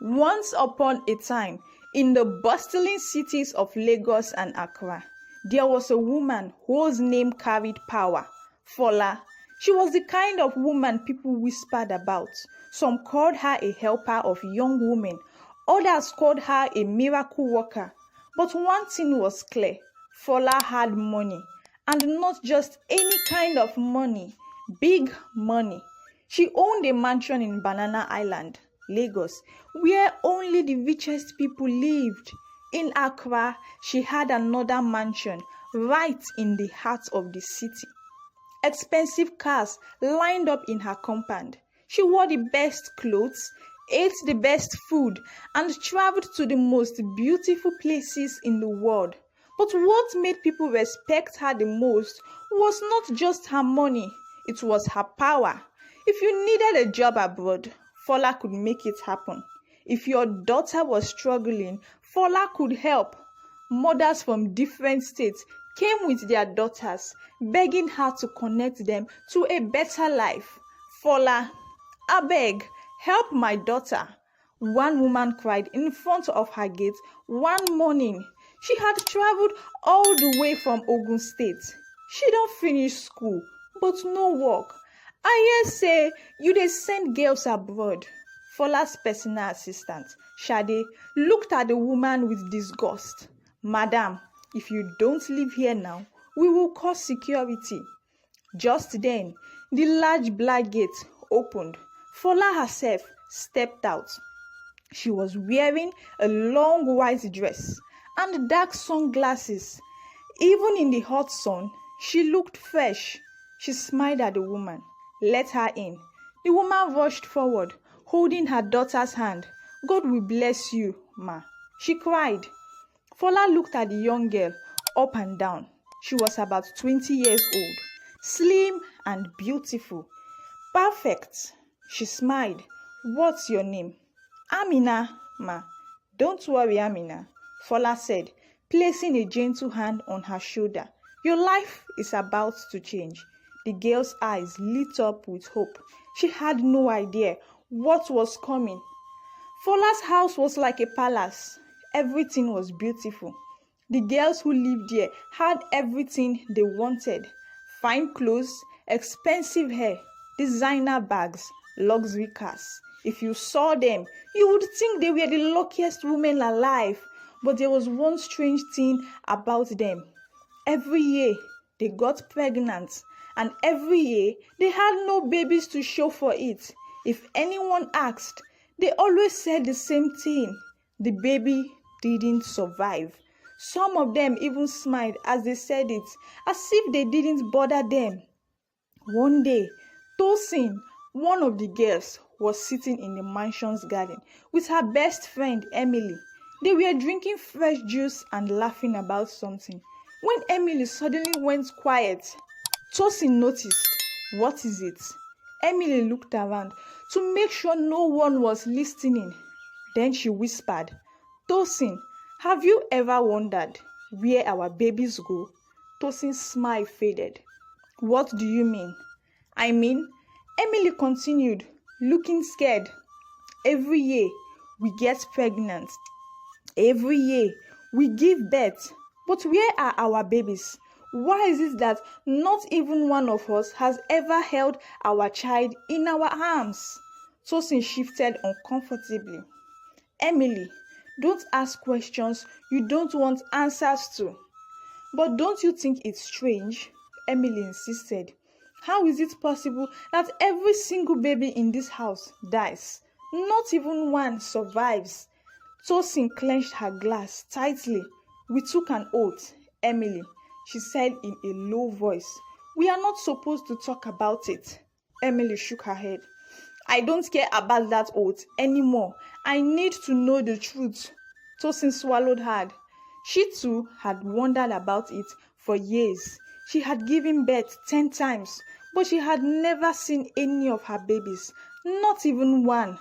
Once upon a time, in the bustling cities of Lagos and Accra, there was a woman whose name carried power, Fola. She was the kind of woman people whispered about. Some called her a helper of young women, others called her a miracle worker. But one thing was clear, Fola had money, and not just any kind of money, big money. She owned a mansion in Banana Island, Lagos, where only the richest people lived. In Accra, she had another mansion right in the heart of the city. Expensive cars lined up in her compound. She wore the best clothes, ate the best food, and traveled to the most beautiful places in the world. But what made people respect her the most was not just her money, it was her power. If you needed a job abroad, Fola could make it happen. If your daughter was struggling, Fola could help. Mothers from different states came with their daughters, begging her to connect them to a better life. Fola, abeg, help my daughter. One woman cried in front of her gate one morning. She had traveled all the way from Ogun State. She don't finish school, but no work. I hear say you dey send girls abroad. Fola's personal assistant, Shade, looked at the woman with disgust. Madam, if you don't live here now, we will call security. Just then, the large black gate opened. Fola herself stepped out. She was wearing a long white dress and dark sunglasses. Even in the hot sun, she looked fresh. She smiled at the woman. Let her in. The woman rushed forward, holding her daughter's hand. God will bless you, ma, she cried. Fola looked at the young girl up and down. She was about 20 years old, slim and beautiful. Perfect. She smiled. What's your name? Amina, ma. Don't worry, Amina, Fola said, placing a gentle hand on her shoulder. Your life is about to change. The girl's eyes lit up with hope. She had no idea what was coming. Fola's house was like a palace. Everything was beautiful. The girls who lived there had everything they wanted. Fine clothes, expensive hair, designer bags, luxury cars. If you saw them, you would think they were the luckiest women alive. But there was one strange thing about them. Every year, they got pregnant. And every year, they had no babies to show for it. If anyone asked, they always said the same thing. The baby didn't survive. Some of them even smiled as they said it, as if they didn't bother them. One day, Tosin, one of the girls, was sitting in the mansion's garden with her best friend, Emily. They were drinking fresh juice and laughing about something. When Emily suddenly went quiet, Tosin noticed. What is it? Emily looked around to make sure no one was listening. Then she whispered, Tosin, have you ever wondered where our babies go? Tosin's smile faded. What do you mean? I mean, Emily continued, looking scared. Every year we get pregnant. Every year we give birth. But where are our babies? Why is it that not even one of us has ever held our child in our arms? Tosin shifted uncomfortably. Emily, don't ask questions you don't want answers to. But don't you think it's strange? Emily insisted. How is it possible that every single baby in this house dies? Not even one survives. Tosin clenched her glass tightly. We took an oath, Emily, she said in a low voice. We are not supposed to talk about it. Emily shook her head. I don't care about that oath anymore. I need to know the truth. Tosin swallowed hard. She too had wondered about it for years. She had given birth 10 times, but she had never seen any of her babies, not even one.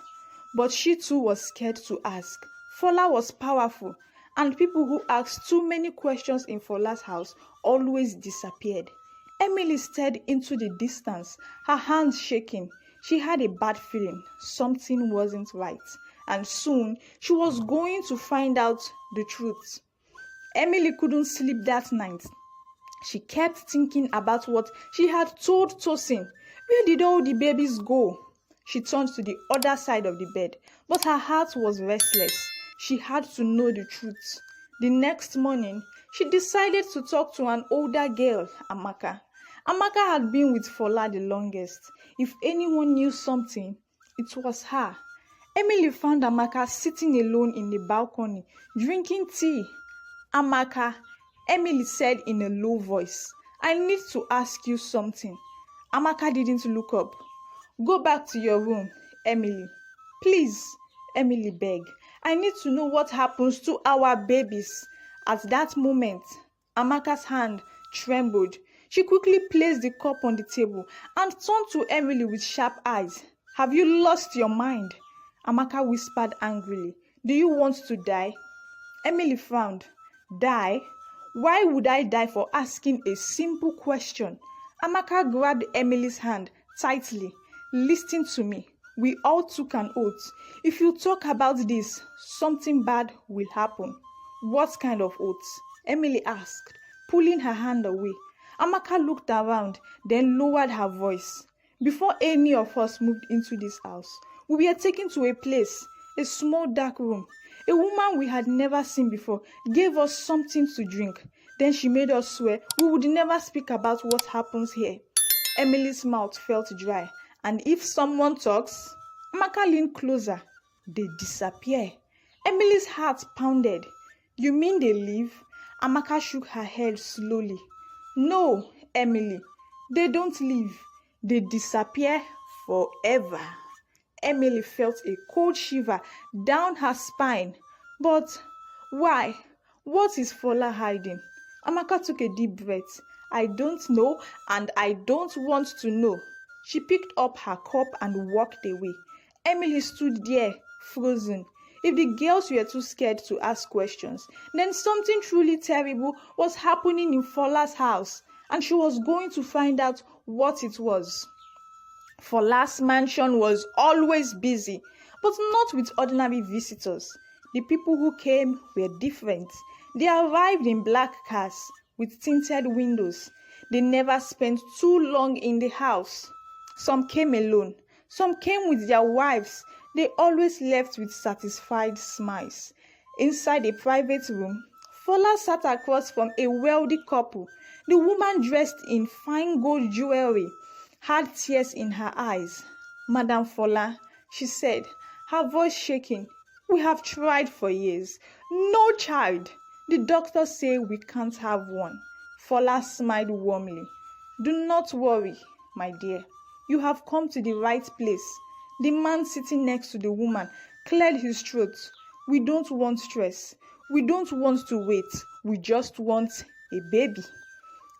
But she too was scared to ask. Fola was powerful, and people who asked too many questions in Fola's house always disappeared. Emily stared into the distance, her hands shaking. She had a bad feeling something wasn't right, and soon she was going to find out the truth. Emily couldn't sleep that night. She kept thinking about what she had told Tosin. Where did all the babies go? She turned to the other side of the bed, but her heart was restless. She had to know the truth. The next morning, she decided to talk to an older girl, Amaka. Amaka had been with Fola the longest. If anyone knew something, it was her. Emily found Amaka sitting alone in the balcony, drinking tea. Amaka, Emily said in a low voice, I need to ask you something. Amaka didn't look up. Go back to your room, Emily. Please, Emily begged. I need to know what happens to our babies. At that moment, Amaka's hand trembled. She quickly placed the cup on the table and turned to Emily with sharp eyes. Have you lost your mind? Amaka whispered angrily. Do you want to die? Emily frowned. Die? Why would I die for asking a simple question? Amaka grabbed Emily's hand tightly. Listen to me. We all took an oath. If you talk about this, something bad will happen. What kind of oath? Emily asked, pulling her hand away. Amaka looked around, then lowered her voice. Before any of us moved into this house, we were taken to a place, a small dark room. A woman we had never seen before gave us something to drink. Then she made us swear we would never speak about what happens here. Emily's mouth felt dry. And if someone talks, Amaka leaned closer. They disappear. Emily's heart pounded. You mean they leave? Amaka shook her head slowly. No, Emily, they don't leave. They disappear forever. Emily felt a cold shiver down her spine. But why? What is Fola hiding? Amaka took a deep breath. I don't know and I don't want to know. She picked up her cup and walked away. Emily stood there, frozen. If the girls were too scared to ask questions, then something truly terrible was happening in Fola's house, and she was going to find out what it was. Fola's mansion was always busy, but not with ordinary visitors. The people who came were different. They arrived in black cars with tinted windows. They never spent too long in the house. Some came alone. Some came with their wives. They always left with satisfied smiles. Inside a private room, Fola sat across from a wealthy couple. The woman, dressed in fine gold jewelry, had tears in her eyes. Madam Fola, she said, her voice shaking, we have tried for years. No child. The doctors say we can't have one. Fola smiled warmly. Do not worry, my dear. You have come to the right place. The man sitting next to the woman cleared his throat. We don't want stress. We don't want to wait. We just want a baby.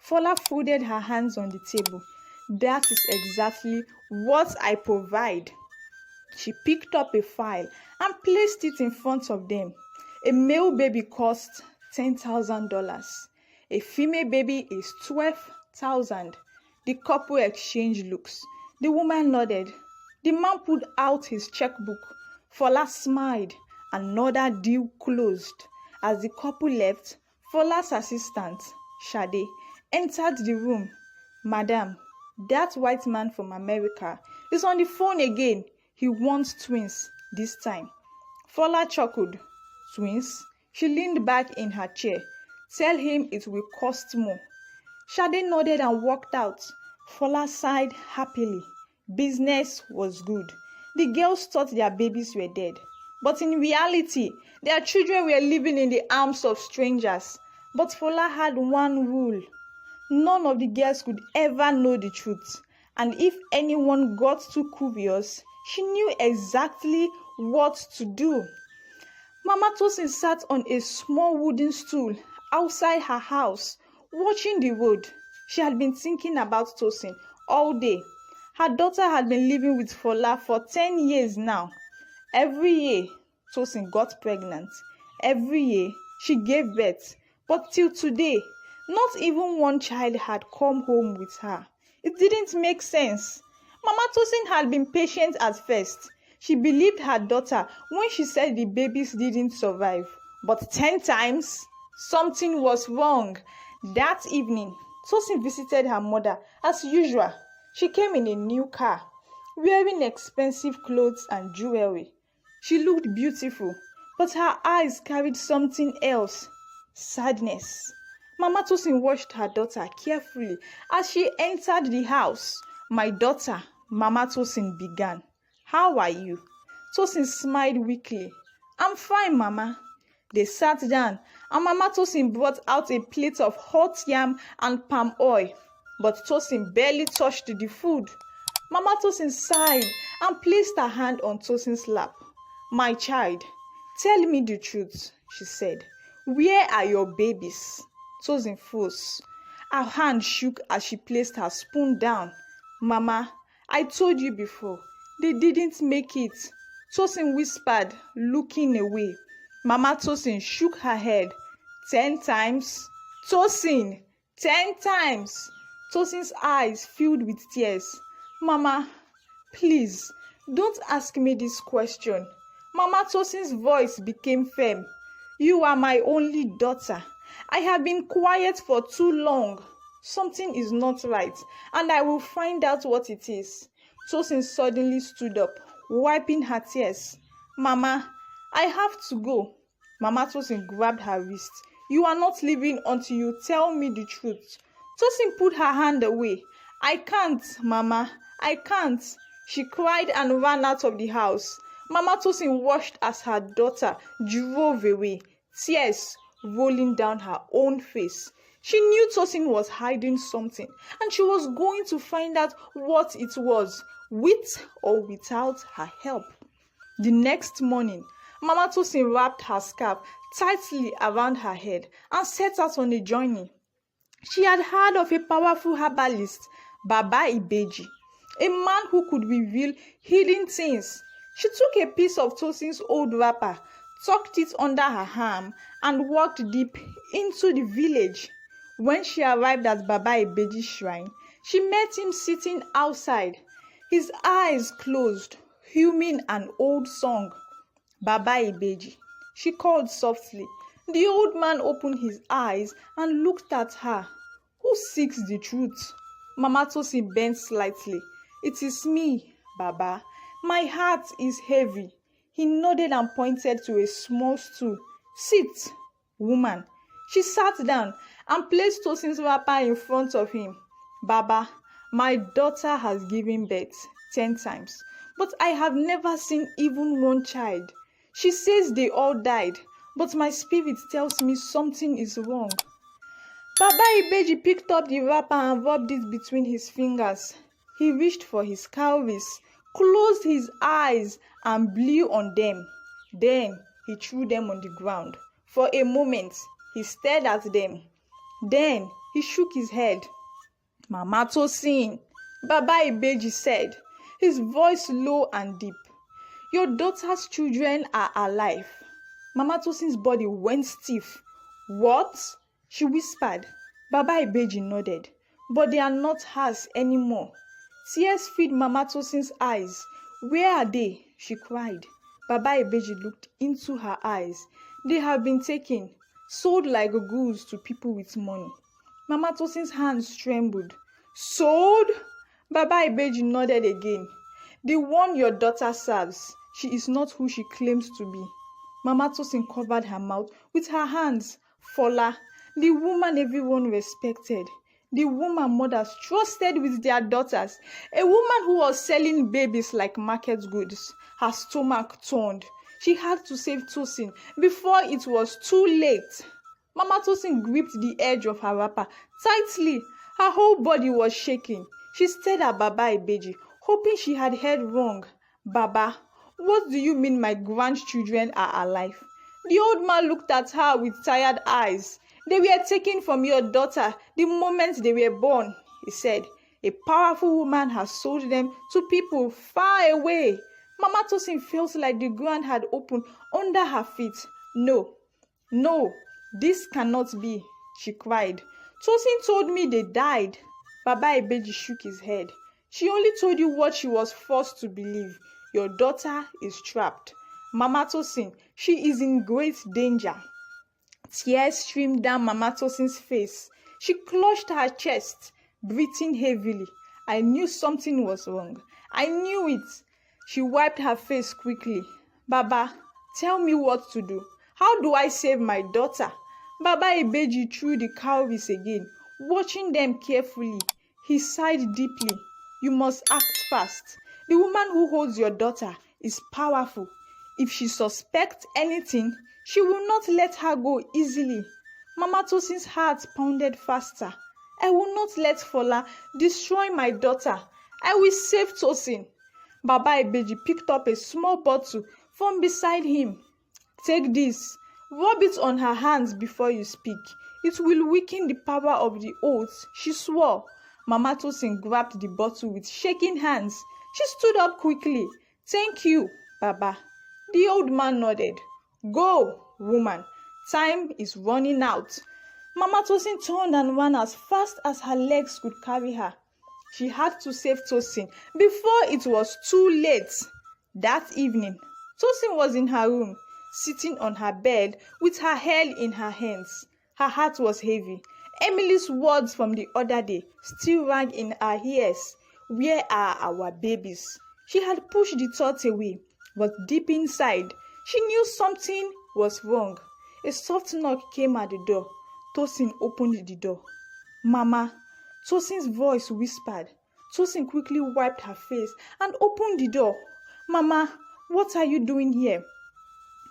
Fola folded her hands on the table. That is exactly what I provide. She picked up a file and placed it in front of them. A male baby costs $10,000. A female baby is $12,000. The couple exchanged looks. The woman nodded. The man pulled out his checkbook. Fola smiled. Another deal closed. As the couple left, Fola's assistant, Shade, entered the room. Madam, that white man from America is on the phone again. He wants twins this time. Fola chuckled. Twins? She leaned back in her chair. Tell him it will cost more. Shade nodded and walked out. Fola sighed happily. Business was good. The girls thought their babies were dead. But in reality, their children were living in the arms of strangers. But Fola had one rule. None of the girls could ever know the truth. And if anyone got too curious, she knew exactly what to do. Mama Tosin sat on a small wooden stool outside her house, watching the road. She had been thinking about Tosin all day. Her daughter had been living with Fola for 10 years now. Every year, Tosin got pregnant. Every year, she gave birth. But till today, not even one child had come home with her. It didn't make sense. Mama Tosin had been patient at first. She believed her daughter when she said the babies didn't survive. But 10 times, something was wrong. That evening, Tosin visited her mother as usual. She came in a new car, wearing expensive clothes and jewelry. She looked beautiful, but her eyes carried something else: sadness. Mama Tosin watched her daughter carefully as she entered the house. "My daughter," Mama Tosin began. "How are you?" Tosin smiled weakly. "I'm fine, Mama." They sat down, and Mama Tosin brought out a plate of hot yam and palm oil. But Tosin barely touched the food. Mama Tosin sighed and placed her hand on Tosin's lap. "My child, tell me the truth," she said. "Where are your babies?" Tosin froze. Her hand shook as she placed her spoon down. "Mama, I told you before, they didn't make it," Tosin whispered, looking away. Mama Tosin shook her head. 10 times? Tosin, 10 times. Tosin's eyes filled with tears. "Mama, please, don't ask me this question." Mama Tosin's voice became firm. "You are my only daughter. I have been quiet for too long. Something is not right, and I will find out what it is." Tosin suddenly stood up, wiping her tears. "Mama, I have to go." Mama Tosin grabbed her wrist. "You are not leaving until you tell me the truth." Tosin put her hand away. "I can't, Mama, I can't." She cried and ran out of the house. Mama Tosin watched as her daughter drove away, tears rolling down her own face. She knew Tosin was hiding something, and she was going to find out what it was, with or without her help. The next morning, Mama Tosin wrapped her scarf tightly around her head and set out on a journey. She had heard of a powerful herbalist, Baba Ibeji, a man who could reveal hidden things. She took a piece of Tosin's old wrapper, tucked it under her arm, and walked deep into the village. When she arrived at Baba Ibeji's shrine, she met him sitting outside, his eyes closed, humming an old song. "Baba Ibeji," she called softly. The old man opened his eyes and looked at her. "Who seeks the truth?" Mama Tosin bent slightly. "It is me, Baba. My heart is heavy." He nodded and pointed to a small stool. "Sit, woman." She sat down and placed Tosin's wrapper in front of him. "Baba, my daughter has given birth 10 times, but I have never seen even one child. She says they all died, but my spirit tells me something is wrong." Baba Ibeji picked up the wrapper and rubbed it between his fingers. He reached for his cowries, closed his eyes, and blew on them. Then he threw them on the ground. For a moment, he stared at them. Then he shook his head. "Mama Tosin," Baba Ibeji said, his voice low and deep, "your daughter's children are alive." Mama Tosin's body went stiff. "What?" she whispered. Baba Ibeji nodded. "But they are not hers anymore." Tears filled Mama Tosin's eyes. "Where are they?" she cried. Baba Ibeji looked into her eyes. "They have been taken, sold like goods to people with money." Mama Tosin's hands trembled. "Sold?" Baba Ibeji nodded again. "The one your daughter serves, she is not who she claims to be." Mama Tosin covered her mouth with her hands. Fola, the woman everyone respected, the woman mothers trusted with their daughters, a woman who was selling babies like market goods. Her stomach turned. She had to save Tosin before it was too late. Mama Tosin gripped the edge of her wrapper tightly. Her whole body was shaking. She stared at Baba Ibeji, hoping she had heard wrong. "Baba, what do you mean my grandchildren are alive?" The old man looked at her with tired eyes. "They were taken from your daughter the moment they were born," he said. "A powerful woman has sold them to people far away." Mama Tosin felt like the ground had opened under her feet. No, this cannot be," she cried. "Tosin told me they died." Baba Ibeji shook his head. She only told you what she was forced to believe. Your daughter is trapped. Mama Tosin, she is in great danger. Tears streamed down Mama Tosin's face. She clutched her chest, breathing heavily. I knew something was wrong. I knew it. She wiped her face quickly. Baba, tell me what to do. How do I save my daughter? Baba Ibeji threw the cowries again, watching them carefully. He sighed deeply. You must act fast. The woman who holds your daughter is powerful. If she suspects anything, she will not let her go easily. Mama Tosin's heart pounded faster. I will not let Fola destroy my daughter. I will save Tosin. Baba Ibeji picked up a small bottle from beside him. Take this. Rub it on her hands before you speak. It will weaken the power of the oath she swore. Mama Tosin grabbed the bottle with shaking hands. She stood up quickly. Thank you, Baba. The old man nodded. Go, woman. Time is running out. Mama Tosin turned and ran as fast as her legs could carry her. She had to save Tosin before it was too late. That evening, Tosin was in her room, sitting on her bed with her head in her hands. Her heart was heavy. Emily's words from the other day still rang in her ears. Where are our babies? She had pushed the thought away, but deep inside, she knew something was wrong. A soft knock came at the door. Tosin opened the door. Mama, Tosin's voice whispered. Tosin quickly wiped her face and opened the door. Mama, what are you doing here?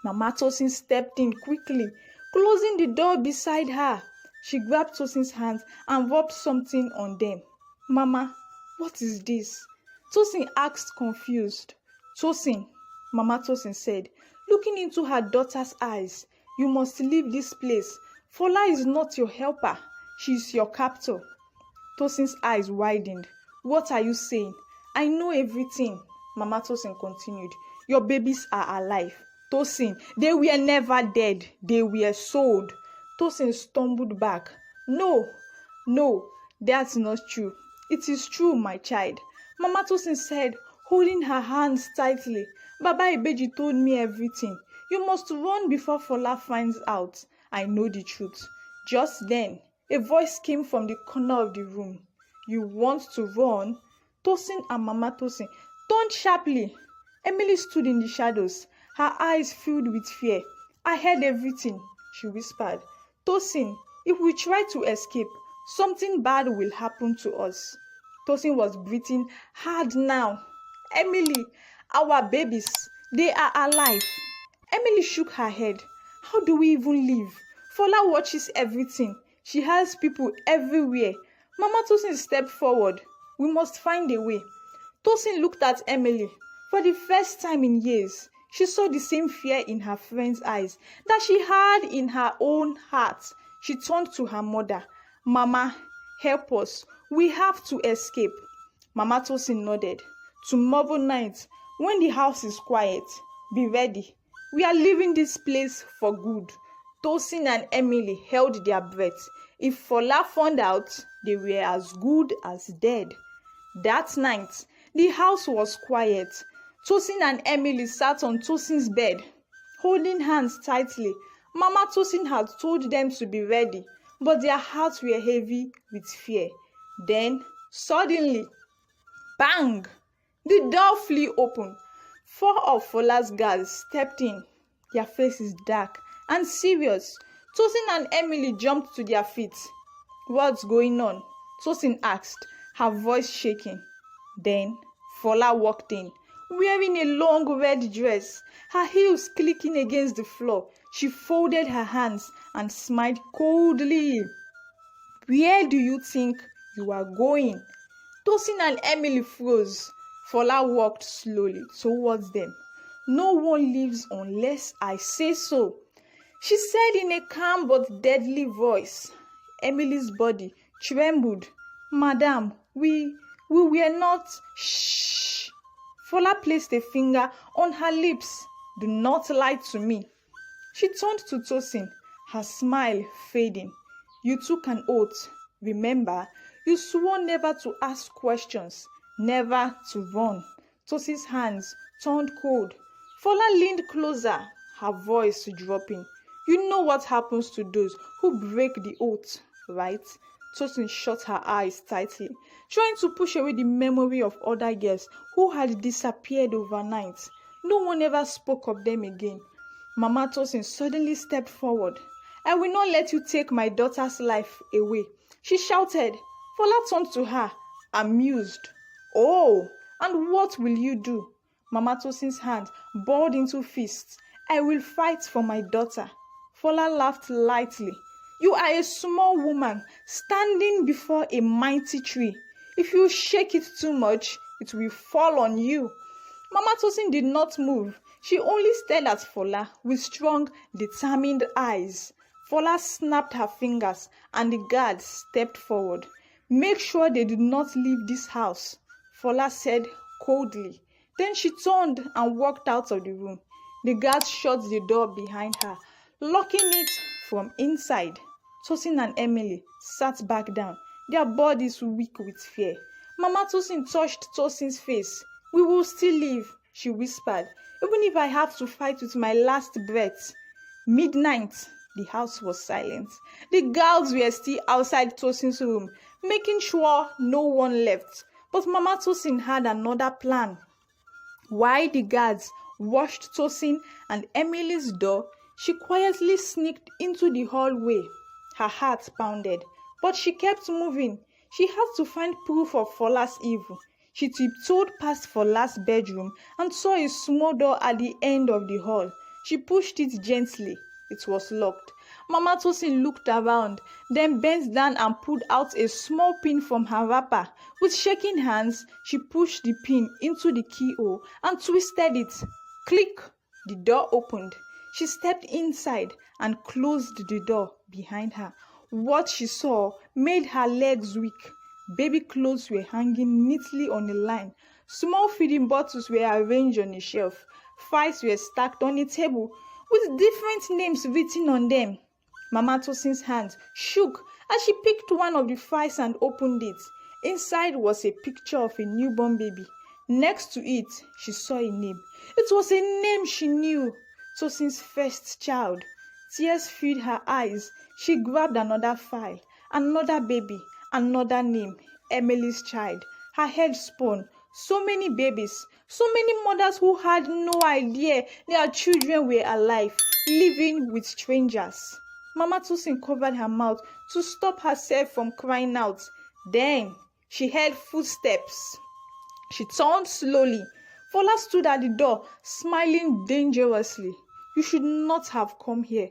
Mama Tosin stepped in quickly, closing the door beside her. She grabbed Tosin's hands and rubbed something on them. Mama, what is this? Tosin asked, confused. Tosin, Mama Tosin said, looking into her daughter's eyes, you must leave this place. Fola is not your helper. She is your captor. Tosin's eyes widened. What are you saying? I know everything. Mama Tosin continued. Your babies are alive. Tosin, they were never dead. They were sold. Tosin stumbled back. No, that's not true. It is true, my child. Mama Tosin said, holding her hands tightly. Baba Ibeji told me everything. You must run before Fola finds out. I know the truth. Just then, a voice came from the corner of the room. You want to run? Tosin and Mama Tosin turned sharply. Emily stood in the shadows, her eyes filled with fear. I heard everything, she whispered. Tosin, if we try to escape, something bad will happen to us. Tosin was breathing hard now. Emily, our babies, they are alive. Emily shook her head. How do we even live? Fola watches everything. She has people everywhere. Mama Tosin stepped forward. We must find a way. Tosin looked at Emily. For the first time in years, she saw the same fear in her friend's eyes that she had in her own heart. She turned to her mother. Mama, help us. We have to escape. Mama Tosin nodded. Tomorrow night, when the house is quiet, be ready. We are leaving this place for good. Tosin and Emily held their breath. If Fola found out, they were as good as dead. That night, the house was quiet. Tosin and Emily sat on Tosin's bed, holding hands tightly. Mama Tosin had told them to be ready, but their hearts were heavy with fear. Then, suddenly, bang! The door flew open. 4 of Fola's guards stepped in. Their faces dark and serious. Tosin and Emily jumped to their feet. What's going on? Tosin asked, her voice shaking. Then, Fola walked in, wearing a long red dress, her heels clicking against the floor. She folded her hands and smiled coldly. Where do you think you are going? Tosin and Emily froze. Fola walked slowly towards them. No one leaves unless I say so, she said in a calm but deadly voice. Emily's body trembled. Madam, we were not. Shh. Fola placed a finger on her lips. Do not lie to me. She turned to Tosin, her smile fading. You took an oath. Remember, you swore never to ask questions. never to run. Tosin's hands turned cold. Fola leaned closer, her voice dropping. You know what happens to those who break the oath, right? Tosin shut her eyes tightly, trying to push away the memory of other girls who had disappeared overnight. No one ever spoke of them again. Mama Tosin suddenly stepped forward. I will not let you take my daughter's life away, she shouted. Fola turned to her, amused. Oh, and what will you do? Mama Tosin's hand balled into fists. I will fight for my daughter. Fola laughed lightly. You are a small woman standing before a mighty tree. If you shake it too much, it will fall on you. Mama Tosin did not move. She only stared at Fola with strong, determined eyes. Fola snapped her fingers and the guards stepped forward. Make sure they did not leave this house, Fola said coldly. Then she turned and walked out of the room. The guards shut the door behind her, locking it from inside. Tosin and Emily sat back down, their bodies weak with fear. Mama Tosin touched Tosin's face. We will still live, she whispered, even if I have to fight with my last breath. Midnight, the house was silent. The girls were still outside Tosin's room, making sure no one left. But Mama Tosin had another plan. While the guards watched Tosin and Emily's door, she quietly sneaked into the hallway. Her heart pounded, but she kept moving. She had to find proof of Fola's evil. She tiptoed past Fola's bedroom and saw a small door at the end of the hall. She pushed it gently. It was locked. Mama Tosin looked around, then bent down and pulled out a small pin from her wrapper. With shaking hands, she pushed the pin into the keyhole and twisted it. Click! The door opened. She stepped inside and closed the door behind her. What she saw made her legs weak. Baby clothes were hanging neatly on a line. Small feeding bottles were arranged on a shelf. Files were stacked on a table with different names written on them. Mama Tosin's hand shook as she picked one of the files and opened it. Inside was a picture of a newborn baby. Next to it, she saw a name. It was a name she knew. Tosin's first child. Tears filled her eyes. She grabbed another file. Another baby. Another name. Emily's child. Her head spun. So many babies. So many mothers who had no idea their children were alive, living with strangers. Mama Tosin covered her mouth to stop herself from crying out. Then she heard footsteps. She turned slowly. Fola stood at the door, smiling dangerously. You should not have come here,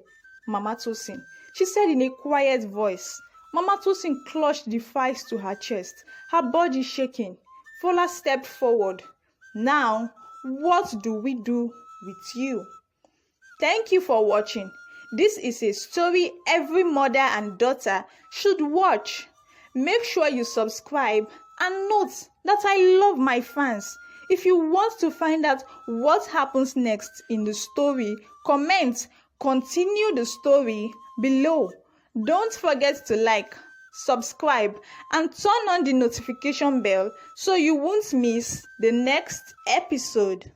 Mama Tosin, she said in a quiet voice. Mama Tosin clutched the files to her chest, her body shaking. Fola stepped forward. Now, what do we do with you? Thank you for watching. This is a story every mother and daughter should watch. Make sure you subscribe and note that I love my fans. If you want to find out what happens next in the story, comment, continue the story below. Don't forget to like, subscribe, and turn on the notification bell so you won't miss the next episode.